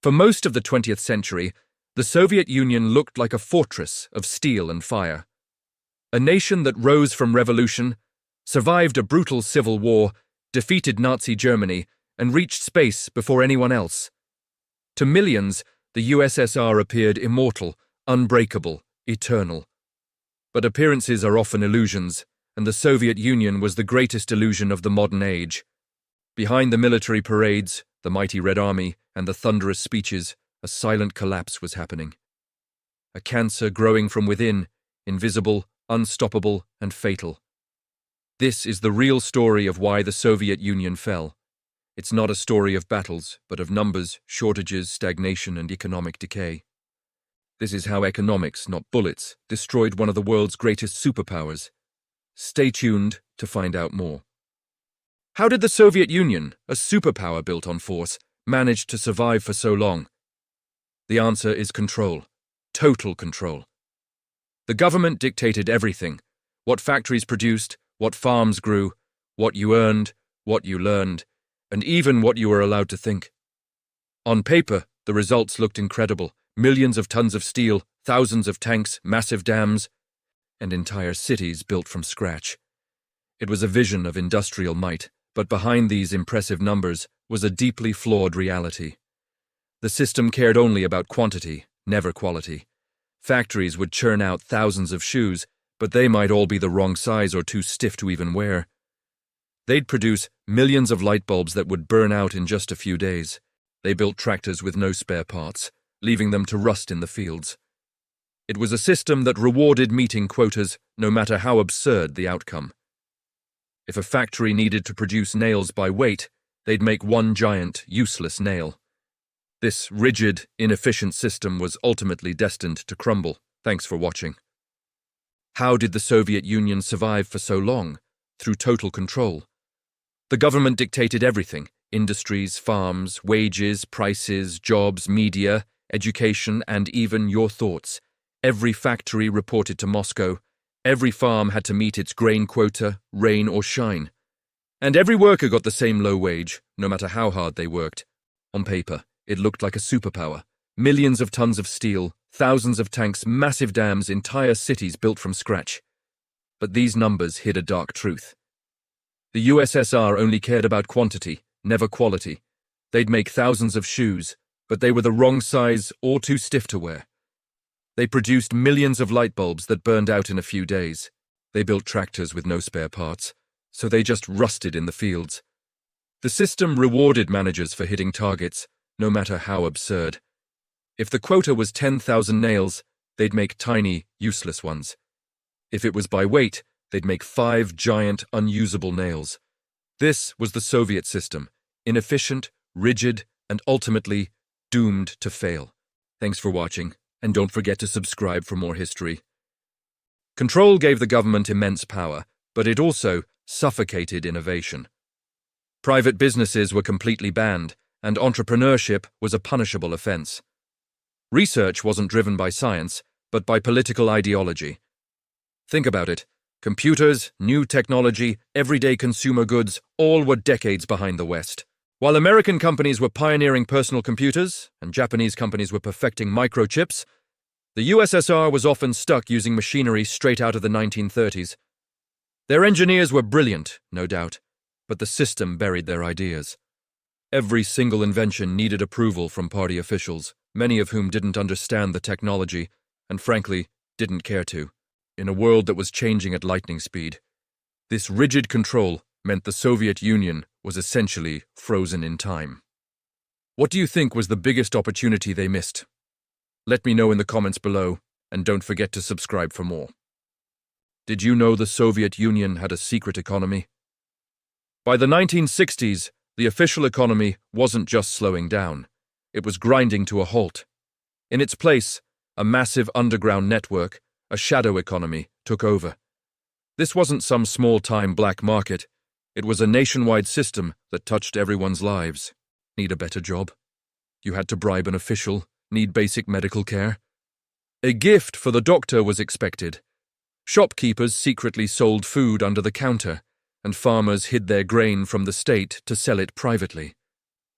For most of the 20th century, the Soviet Union looked like a fortress of steel and fire. A nation that rose from revolution, survived a brutal civil war, defeated Nazi Germany, and reached space before anyone else. To millions, the USSR appeared immortal, unbreakable, eternal. But appearances are often illusions, and the Soviet Union was the greatest illusion of the modern age. Behind the military parades, the mighty Red Army, and the thunderous speeches, a silent collapse was happening. A cancer growing from within, invisible, unstoppable, and fatal. This is the real story of why the Soviet Union fell. It's not a story of battles, but of numbers, shortages, stagnation, and economic decay. This is how economics, not bullets, destroyed one of the world's greatest superpowers. Stay tuned to find out more. How did the Soviet Union, a superpower built on force, manage to survive for so long? The answer is control. Total control. The government dictated everything: what factories produced, what farms grew, what you earned, what you learned, and even what you were allowed to think. On paper, the results looked incredible: millions of tons of steel, thousands of tanks, massive dams, and entire cities built from scratch. It was a vision of industrial might, but behind these impressive numbers was a deeply flawed reality. The system cared only about quantity, never quality. Factories would churn out thousands of shoes, but they might all be the wrong size or too stiff to even wear. They'd produce millions of light bulbs that would burn out in just a few days. They built tractors with no spare parts, leaving them to rust in the fields. It was a system that rewarded meeting quotas, no matter how absurd the outcome. If a factory needed to produce nails by weight, they'd make one giant, useless nail. This rigid, inefficient system was ultimately destined to crumble. Thanks for watching. How did the Soviet Union survive for so long? Through total control. The government dictated everything: industries, farms, wages, prices, jobs, media, education, and even your thoughts. Every factory reported to Moscow. Every farm had to meet its grain quota, rain or shine. And every worker got the same low wage, no matter how hard they worked. On paper, it looked like a superpower. Millions of tons of steel, thousands of tanks, massive dams, entire cities built from scratch. But these numbers hid a dark truth. The USSR only cared about quantity, never quality. They'd make thousands of shoes, but they were the wrong size or too stiff to wear. They produced millions of light bulbs that burned out in a few days. They built tractors with no spare parts, so they just rusted in the fields. The system rewarded managers for hitting targets, no matter how absurd. If the quota was 10,000 nails, they'd make tiny, useless ones. If it was by weight, they'd make 5 giant, unusable nails. This was the Soviet system: inefficient, rigid, and ultimately doomed to fail. Thanks for watching, and don't forget to subscribe for more history. Control gave the government immense power, but it also suffocated innovation. Private businesses were completely banned, and entrepreneurship was a punishable offense. Research wasn't driven by science, but by political ideology. Think about it. Computers, new technology, everyday consumer goods, all were decades behind the West. While American companies were pioneering personal computers, and Japanese companies were perfecting microchips, the USSR was often stuck using machinery straight out of the 1930s. Their engineers were brilliant, no doubt, but the system buried their ideas. Every single invention needed approval from party officials, many of whom didn't understand the technology, and frankly, didn't care to. In a world that was changing at lightning speed, this rigid control meant the Soviet Union was essentially frozen in time. What do you think was the biggest opportunity they missed? Let me know in the comments below, and don't forget to subscribe for more. Did you know the Soviet Union had a secret economy? By the 1960s, the official economy wasn't just slowing down, it was grinding to a halt. In its place, a massive underground network, a shadow economy, took over. This wasn't some small-time black market. It was a nationwide system that touched everyone's lives. Need a better job? You had to bribe an official? Need basic medical care? A gift for the doctor was expected. Shopkeepers secretly sold food under the counter, and farmers hid their grain from the state to sell it privately.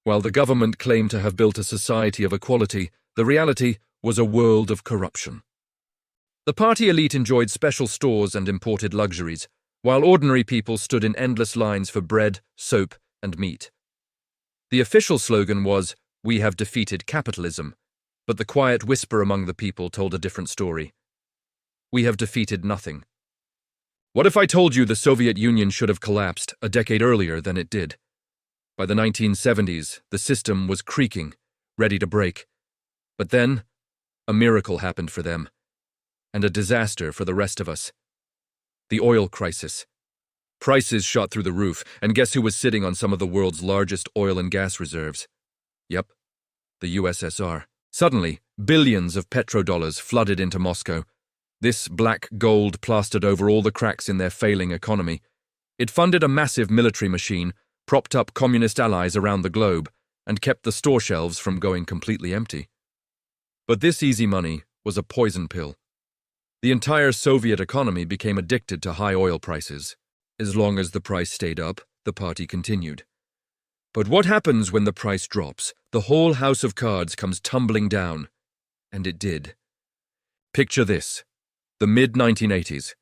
While the government claimed to have built a society of equality, the reality was a world of corruption. The party elite enjoyed special stores and imported luxuries, while ordinary people stood in endless lines for bread, soap, and meat. The official slogan was, "We have defeated capitalism," but the quiet whisper among the people told a different story. We have defeated nothing. What if I told you the Soviet Union should have collapsed a decade earlier than it did? By the 1970s, the system was creaking, ready to break. But then, a miracle happened for them, and a disaster for the rest of us. The oil crisis. Prices shot through the roof, and guess who was sitting on some of the world's largest oil and gas reserves? Yep, the USSR. Suddenly, billions of petrodollars flooded into Moscow. This black gold plastered over all the cracks in their failing economy. It funded a massive military machine, propped up communist allies around the globe, and kept the store shelves from going completely empty. But this easy money was a poison pill. The entire Soviet economy became addicted to high oil prices. As long as the price stayed up, the party continued. But what happens when the price drops? The whole house of cards comes tumbling down. And it did. Picture this. The mid-1980s.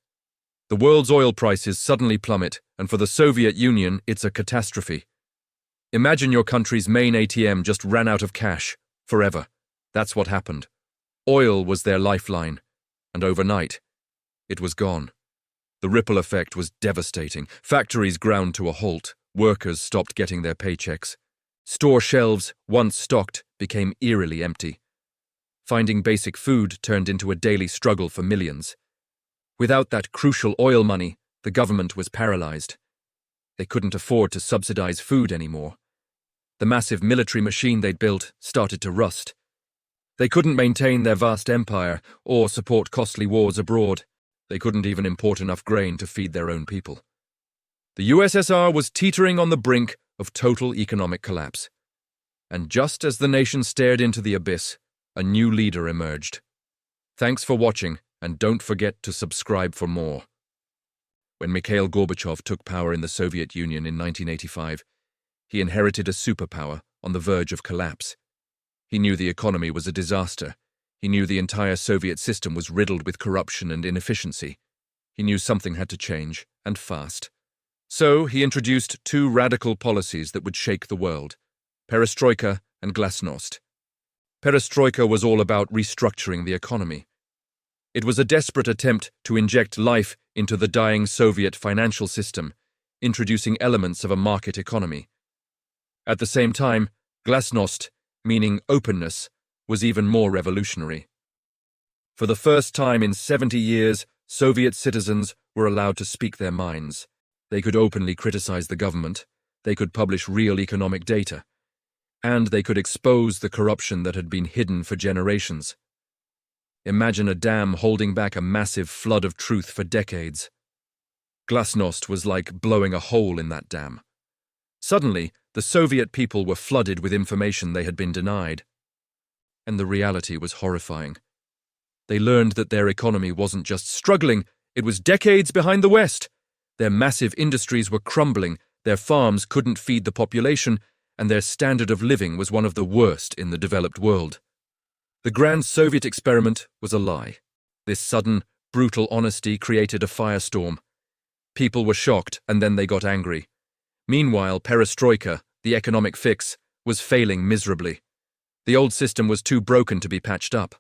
The world's oil prices suddenly plummet, and for the Soviet Union, it's a catastrophe. Imagine your country's main ATM just ran out of cash, forever. That's what happened. Oil was their lifeline, and overnight, it was gone. The ripple effect was devastating. Factories ground to a halt. Workers stopped getting their paychecks. Store shelves, once stocked, became eerily empty. Finding basic food turned into a daily struggle for millions. Without that crucial oil money, the government was paralyzed. They couldn't afford to subsidize food anymore. The massive military machine they'd built started to rust. They couldn't maintain their vast empire or support costly wars abroad. They couldn't even import enough grain to feed their own people. The USSR was teetering on the brink of total economic collapse. And just as the nation stared into the abyss, a new leader emerged. Thanks for watching, and don't forget to subscribe for more. When Mikhail Gorbachev took power in the Soviet Union in 1985, he inherited a superpower on the verge of collapse. He knew the economy was a disaster. He knew the entire Soviet system was riddled with corruption and inefficiency. He knew something had to change, and fast. So he introduced two radical policies that would shake the world: perestroika and glasnost. Perestroika was all about restructuring the economy. It was a desperate attempt to inject life into the dying Soviet financial system, introducing elements of a market economy. At the same time, glasnost, meaning openness, was even more revolutionary. For the first time in 70 years, Soviet citizens were allowed to speak their minds. They could openly criticize the government, they could publish real economic data, and they could expose the corruption that had been hidden for generations. Imagine a dam holding back a massive flood of truth for decades. Glasnost was like blowing a hole in that dam. Suddenly, the Soviet people were flooded with information they had been denied. And the reality was horrifying. They learned that their economy wasn't just struggling, it was decades behind the West. Their massive industries were crumbling, their farms couldn't feed the population, and their standard of living was one of the worst in the developed world. The grand Soviet experiment was a lie. This sudden, brutal honesty created a firestorm. People were shocked, and then they got angry. Meanwhile, perestroika, the economic fix, was failing miserably. The old system was too broken to be patched up.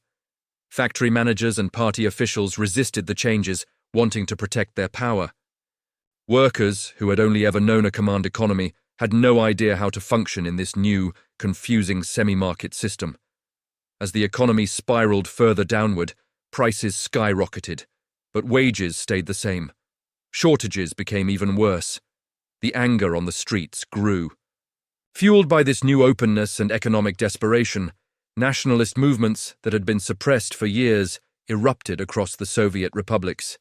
Factory managers and party officials resisted the changes, wanting to protect their power. Workers, who had only ever known a command economy, had no idea how to function in this new, confusing semi-market system. As the economy spiraled further downward, prices skyrocketed, but wages stayed the same. Shortages became even worse. The anger on the streets grew. Fueled by this new openness and economic desperation, nationalist movements that had been suppressed for years erupted across the Soviet republics.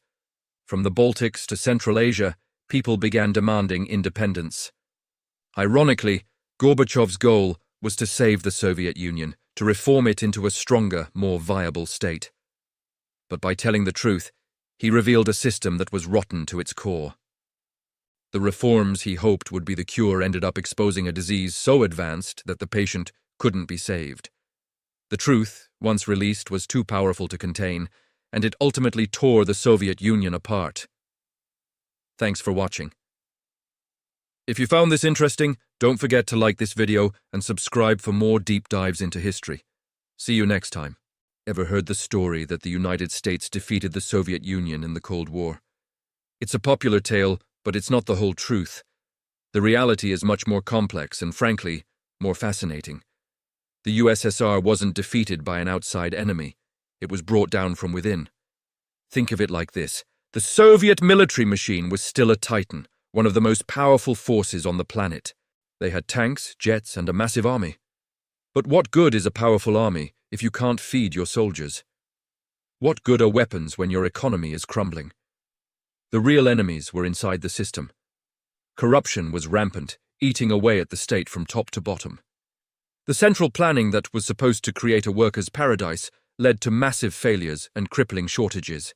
From the Baltics to Central Asia, people began demanding independence. Ironically, Gorbachev's goal was to save the Soviet Union, to reform it into a stronger, more viable state. But by telling the truth, he revealed a system that was rotten to its core. The reforms he hoped would be the cure ended up exposing a disease so advanced that the patient couldn't be saved. The truth, once released, was too powerful to contain, and it ultimately tore the Soviet Union apart. Thanks for watching. If you found this interesting, don't forget to like this video and subscribe for more deep dives into history. See you next time. Ever heard the story that the United States defeated the Soviet Union in the Cold War? It's a popular tale, but it's not the whole truth. The reality is much more complex and, frankly, more fascinating. The USSR wasn't defeated by an outside enemy. It was brought down from within. Think of it like this. The Soviet military machine was still a titan, one of the most powerful forces on the planet. They had tanks, jets, and a massive army. But what good is a powerful army if you can't feed your soldiers? What good are weapons when your economy is crumbling? The real enemies were inside the system. Corruption was rampant, eating away at the state from top to bottom. The central planning that was supposed to create a workers' paradise led to massive failures and crippling shortages.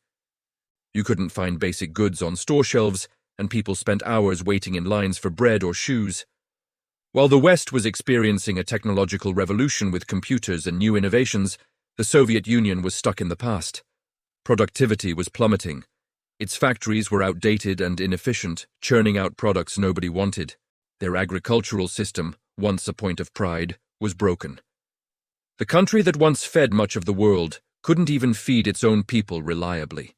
You couldn't find basic goods on store shelves, and people spent hours waiting in lines for bread or shoes. While the West was experiencing a technological revolution with computers and new innovations, the Soviet Union was stuck in the past. Productivity was plummeting. Its factories were outdated and inefficient, churning out products nobody wanted. Their agricultural system, once a point of pride, was broken. The country that once fed much of the world couldn't even feed its own people reliably.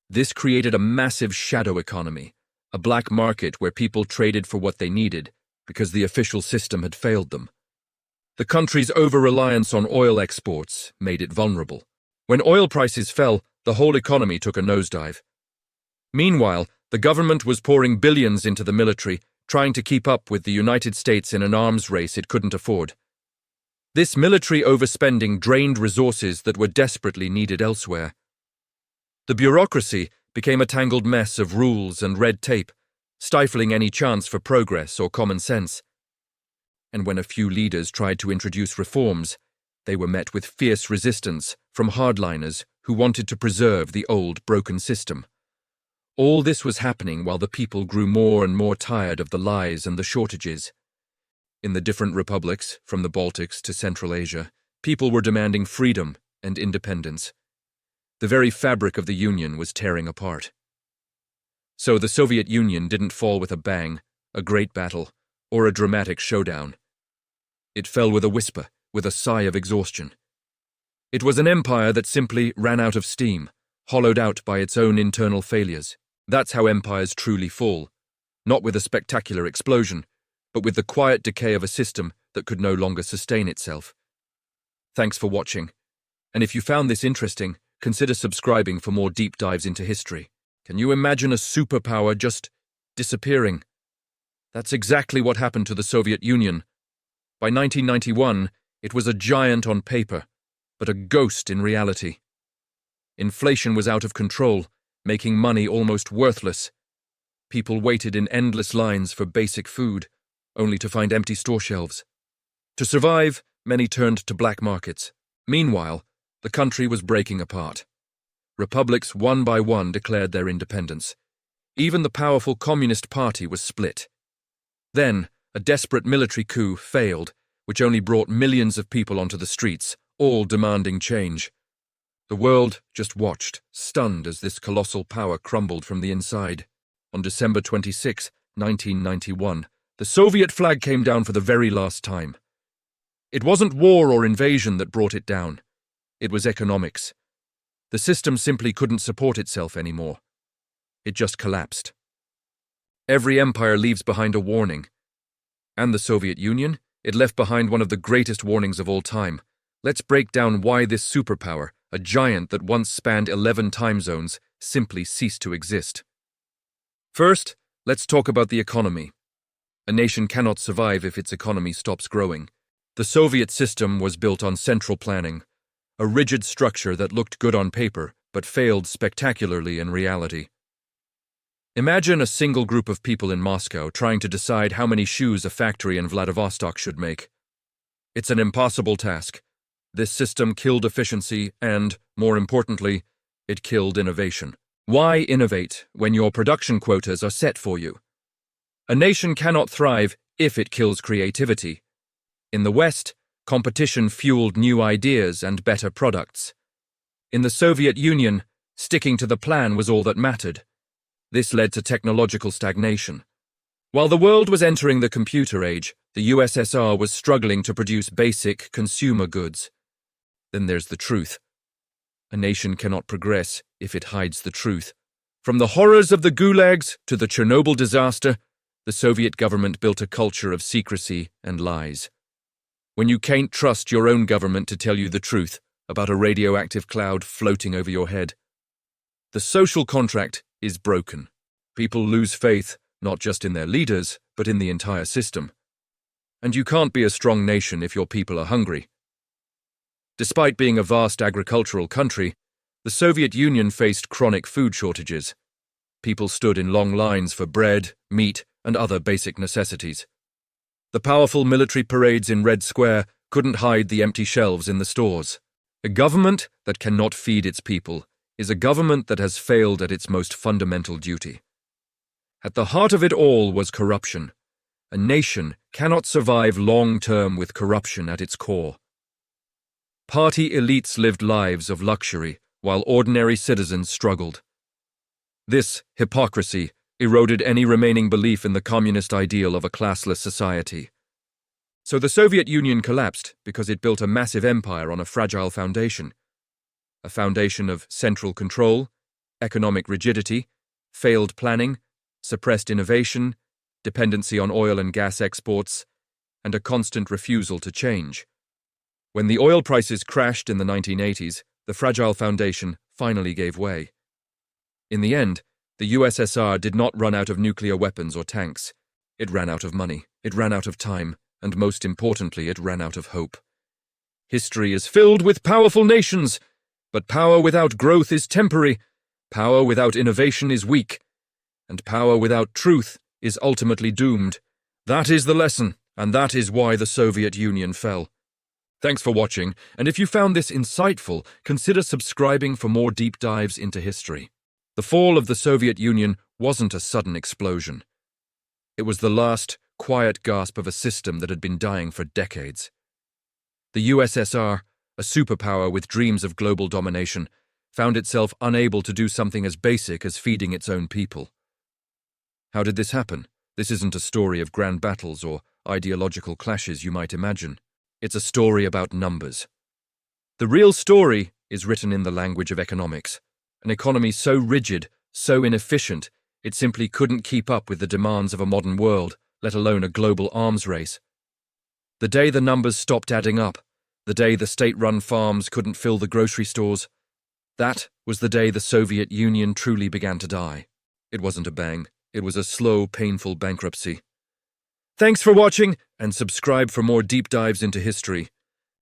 This created a massive shadow economy, a black market where people traded for what they needed because the official system had failed them. The country's over-reliance on oil exports made it vulnerable. When oil prices fell, the whole economy took a nosedive. Meanwhile, the government was pouring billions into the military, trying to keep up with the United States in an arms race it couldn't afford. This military overspending drained resources that were desperately needed elsewhere. The bureaucracy became a tangled mess of rules and red tape, stifling any chance for progress or common sense. And when a few leaders tried to introduce reforms, they were met with fierce resistance from hardliners who wanted to preserve the old, broken system. All this was happening while the people grew more and more tired of the lies and the shortages. In the different republics, from the Baltics to Central Asia, people were demanding freedom and independence. The very fabric of the Union was tearing apart. So the Soviet Union didn't fall with a bang, a great battle, or a dramatic showdown. It fell with a whisper, with a sigh of exhaustion. It was an empire that simply ran out of steam, hollowed out by its own internal failures. That's how empires truly fall, not with a spectacular explosion, but with the quiet decay of a system that could no longer sustain itself. Thanks for watching, and if you found this interesting, consider subscribing for more deep dives into history. Can you imagine a superpower just disappearing? That's exactly what happened to the Soviet Union. By 1991, it was a giant on paper, but a ghost in reality. Inflation was out of control, making money almost worthless. People waited in endless lines for basic food, only to find empty store shelves. To survive, many turned to black markets. Meanwhile, the country was breaking apart. Republics one by one declared their independence. Even the powerful Communist Party was split. Then, a desperate military coup failed, which only brought millions of people onto the streets, all demanding change. The world just watched, stunned as this colossal power crumbled from the inside. On December 26, 1991, the Soviet flag came down for the very last time. It wasn't war or invasion that brought it down. It was economics. The system simply couldn't support itself anymore. It just collapsed. Every empire leaves behind a warning. And the Soviet Union? It left behind one of the greatest warnings of all time. Let's break down why this superpower, a giant that once spanned 11 time zones, simply ceased to exist. First, let's talk about the economy. A nation cannot survive if its economy stops growing. The Soviet system was built on central planning, a rigid structure that looked good on paper but failed spectacularly in reality. Imagine a single group of people in Moscow trying to decide how many shoes a factory in Vladivostok should make. It's an impossible task. This system killed efficiency and, more importantly, it killed innovation. Why innovate when your production quotas are set for you? A nation cannot thrive if it kills creativity. In the West, competition fueled new ideas and better products. In the Soviet Union, sticking to the plan was all that mattered. This led to technological stagnation. While the world was entering the computer age, the USSR was struggling to produce basic consumer goods. Then there's the truth. A nation cannot progress if it hides the truth. From the horrors of the gulags to the Chernobyl disaster, the Soviet government built a culture of secrecy and lies. When you can't trust your own government to tell you the truth about a radioactive cloud floating over your head, the social contract is broken. People lose faith, not just in their leaders, but in the entire system. And you can't be a strong nation if your people are hungry. Despite being a vast agricultural country, the Soviet Union faced chronic food shortages. People stood in long lines for bread, meat, and other basic necessities. The powerful military parades in Red Square couldn't hide the empty shelves in the stores. A government that cannot feed its people is a government that has failed at its most fundamental duty. At the heart of it all was corruption. A nation cannot survive long-term with corruption at its core. Party elites lived lives of luxury, while ordinary citizens struggled. This hypocrisy eroded any remaining belief in the communist ideal of a classless society. So the Soviet Union collapsed because it built a massive empire on a fragile foundation. A foundation of central control, economic rigidity, failed planning, suppressed innovation, dependency on oil and gas exports, and a constant refusal to change. When the oil prices crashed in the 1980s, the fragile foundation finally gave way. In the end, the USSR did not run out of nuclear weapons or tanks. It ran out of money, it ran out of time, and most importantly, it ran out of hope. History is filled with powerful nations, but power without growth is temporary, power without innovation is weak, and power without truth is ultimately doomed. That is the lesson, and that is why the Soviet Union fell. Thanks for watching, and if you found this insightful, consider subscribing for more deep dives into history. The fall of the Soviet Union wasn't a sudden explosion. It was the last, quiet gasp of a system that had been dying for decades. The USSR, a superpower with dreams of global domination, found itself unable to do something as basic as feeding its own people. How did this happen? This isn't a story of grand battles or ideological clashes you might imagine. It's a story about numbers. The real story is written in the language of economics. An economy so rigid, so inefficient, it simply couldn't keep up with the demands of a modern world, let alone a global arms race. The day the numbers stopped adding up, the day the state-run farms couldn't fill the grocery stores, that was the day the Soviet Union truly began to die. It wasn't a bang. It was a slow, painful bankruptcy. Thanks for watching, and subscribe for more deep dives into history.